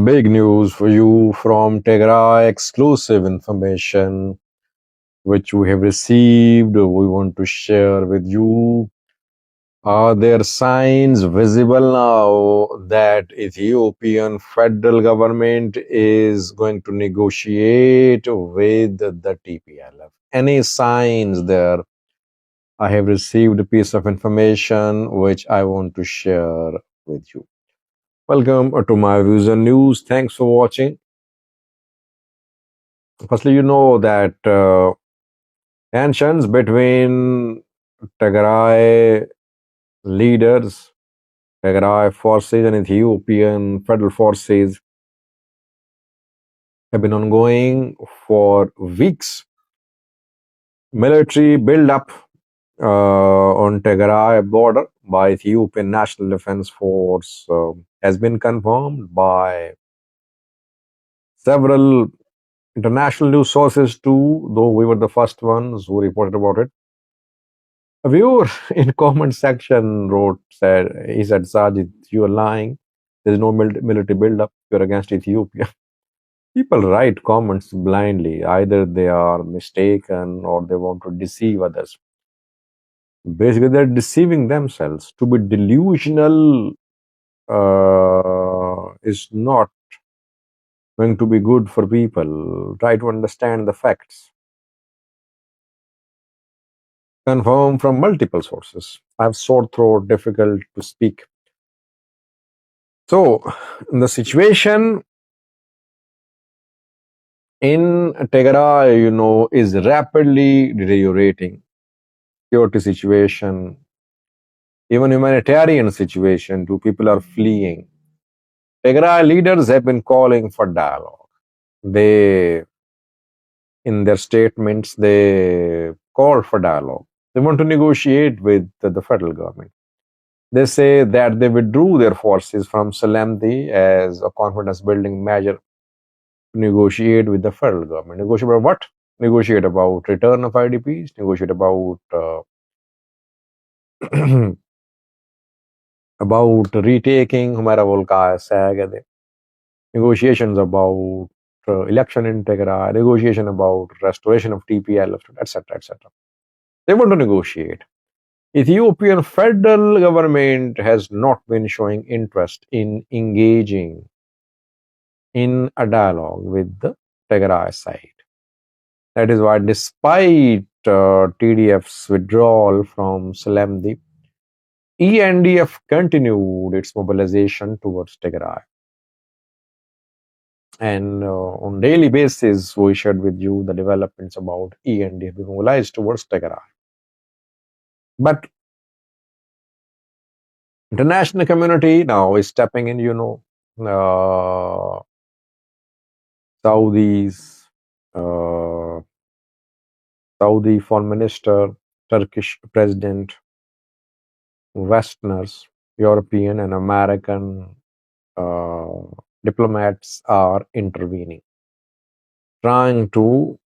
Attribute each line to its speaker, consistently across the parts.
Speaker 1: Big news for you from Tigray, exclusive information which we have received. We want to share with you. Are there signs visible now that Ethiopian federal government is going to negotiate with the TPLF? Any signs there? I have received a piece of information which I want to share with you. Welcome to my views and news. Thanks for watching. Firstly, you know that tensions between Tigray leaders, Tigray forces, and Ethiopian federal forces have been ongoing for weeks. Military build-up on Tigray border by Ethiopian National Defense Force has been confirmed by several international news sources too, though we were the first ones who reported about it. A viewer in comment section he said, Sajid, you are lying. There's no military buildup. You're against Ethiopia. People write comments blindly. Either they are mistaken or they want to deceive others. Basically, they're deceiving themselves. To be delusional is not going to be good for people. Try to understand the facts. Confirmed from multiple sources. I have sore throat, difficult to speak. So, the situation in Tigray, is rapidly deteriorating. Security situation, even humanitarian situation, too. People are fleeing. Tigray leaders have been calling for dialogue. In their statements, they called for dialogue. They want to negotiate with the federal government. They say that they withdrew their forces from Salamdi as a confidence-building measure to negotiate with the federal government. Negotiate about what? Negotiate about return of IDPs. Negotiate about about retaking Humera Volca, Sagade. Negotiations about election in Tigray. Negotiation about restoration of TPLF, etc., etc. They want to negotiate. Ethiopian federal government has not been showing interest in engaging in a dialogue with the Tigray side. That is why, despite TDF's withdrawal from Salamdi, ENDF continued its mobilization towards Tigray. And on daily basis, we shared with you the developments about ENDF being mobilized towards Tigray. But international community now is stepping in, Saudis, Saudi foreign minister, Turkish president, Westerners, European and American diplomats are intervening, trying to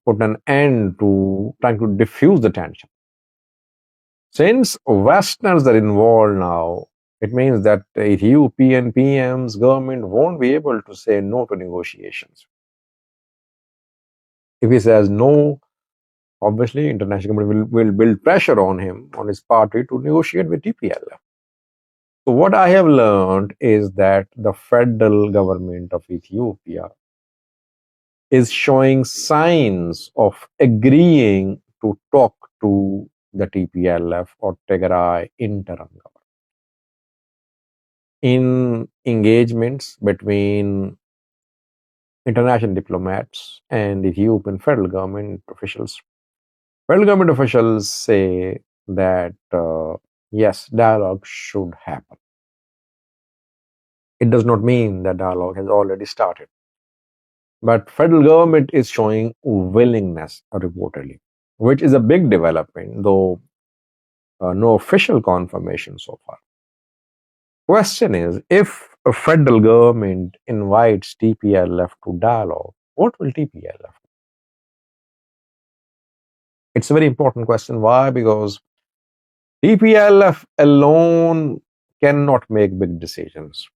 Speaker 1: put an end to, trying to diffuse the tension. Since Westerners are involved now, it means that the Ethiopian PM's government won't be able to say no to negotiations. If he says no, obviously international community will build pressure on him, on his party, to negotiate with TPLF. So what I have learned is that the federal government of Ethiopia is showing signs of agreeing to talk to the TPLF or Tigray interim government. In engagements between international diplomats and Ethiopian federal government officials, say that yes, dialogue should happen. It does not mean that dialogue has already started. But federal government is showing willingness, reportedly, which is a big development, though no official confirmation so far. Question is, if a federal government invites TPLF to dialogue, what will TPLF do? It's a very important question. Why? Because TPLF alone cannot make big decisions.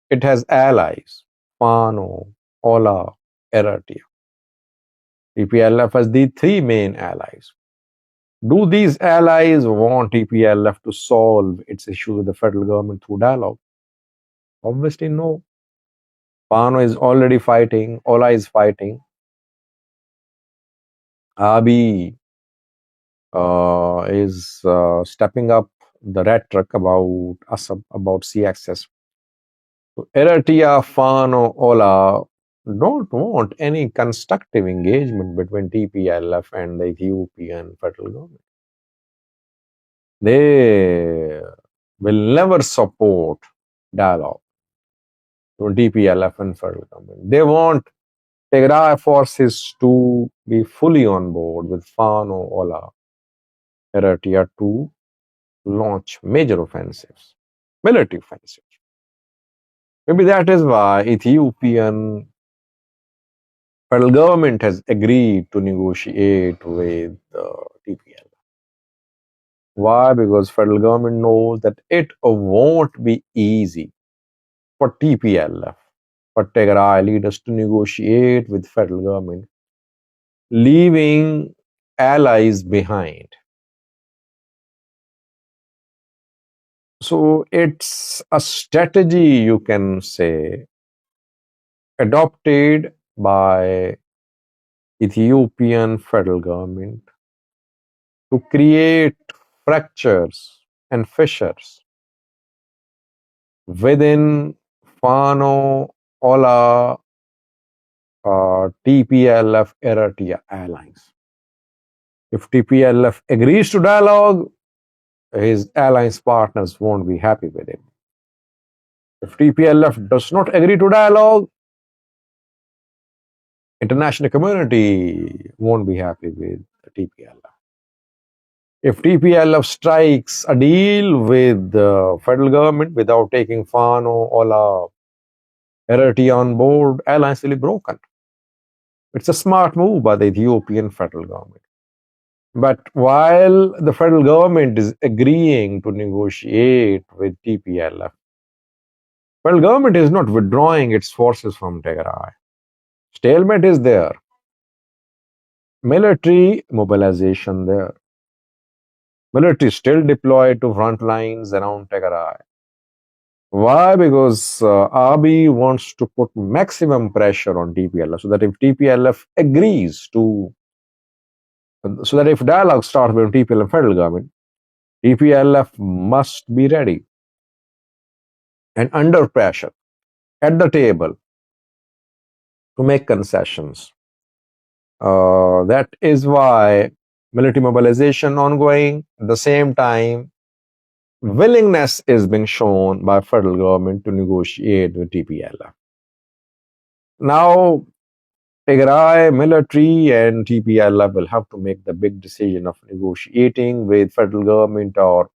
Speaker 1: It has allies. Fano, Ola, Eritrea. TPLF has the three main allies. Do these allies want TPLF to solve its issue with the federal government through dialogue? Obviously, no. Fano is already fighting, Ola is fighting. Abiy is stepping up the rhetoric about Assad, about sea access. So Eritrea, Fano, Ola don't want any constructive engagement between TPLF and the Ethiopian federal government. They will never support dialogue to TPLF and federal government. They want Tigray forces to be fully on board with Fano, Ola, Eritrea to launch major offensives, military offensives. Maybe that is why Ethiopian federal government has agreed to negotiate with TPLF. Why? Because federal government knows that it won't be easy for TPLF, for Tigray leaders to negotiate with federal government, leaving allies behind. So it's a strategy, you can say, adopted by Ethiopian federal government to create fractures and fissures within Fano, Ola, TPLF, Eritrea allies. If TPLF agrees to dialogue, his alliance partners won't be happy with it. If TPLF does not agree to dialogue, international community won't be happy with TPLF. If TPLF strikes a deal with the federal government without taking Fano, Ola, Eritrea on board, alliance will be broken. It's a smart move by the Ethiopian federal government. But while the federal government is agreeing to negotiate with TPLF, federal government is not withdrawing its forces from Tigray. Stalemate is there. Military mobilization there. Military still deployed to front lines around Tigray. Why? Because Abiy wants to put maximum pressure on TPLF so that if TPLF agrees to, so that if dialogue starts with TPLF and federal government, TPLF must be ready and under pressure at the table to make concessions. That is why military mobilization ongoing. At the same time, willingness is being shown by federal government to negotiate with TPLF. Now, Tigray military and TPLF will have to make the big decision of negotiating with federal government or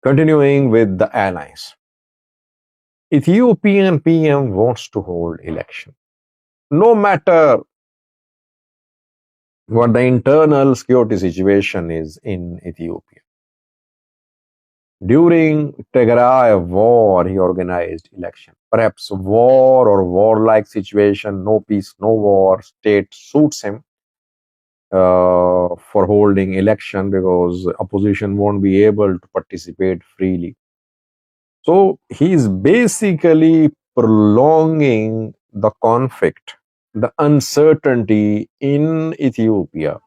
Speaker 1: continuing with the allies. Ethiopian PM wants to hold election. No matter what the internal security situation is in Ethiopia. During Tigray war, he organized election. Perhaps war or warlike situation, no peace, no war, state suits him for holding election because opposition won't be able to participate freely. So he's basically prolonging the conflict, the uncertainty in Ethiopia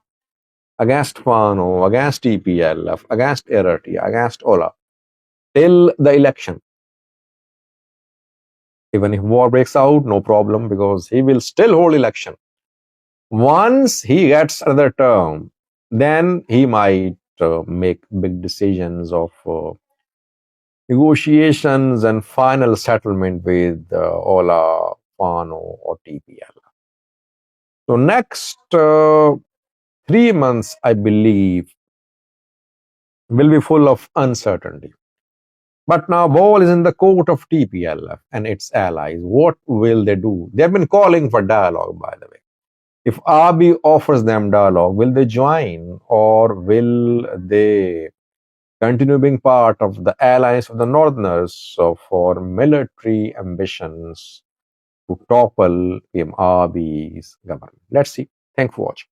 Speaker 1: against Fano, against TPLF, against Eritrea, against Ola, till the election. Even if war breaks out, no problem, because he will still hold election. Once he gets another term, then he might make big decisions of negotiations and final settlement with Ola, Fano, or TPLF. So next 3 months, I believe, will be full of uncertainty. But now ball is in the court of TPLF and its allies. What will they do? They've been calling for dialogue, by the way. If Abiy offers them dialogue, will they join or will they continue being part of the alliance of the Northerners for military ambitions to topple PM Abiy's government. Let's see. Thanks for watching.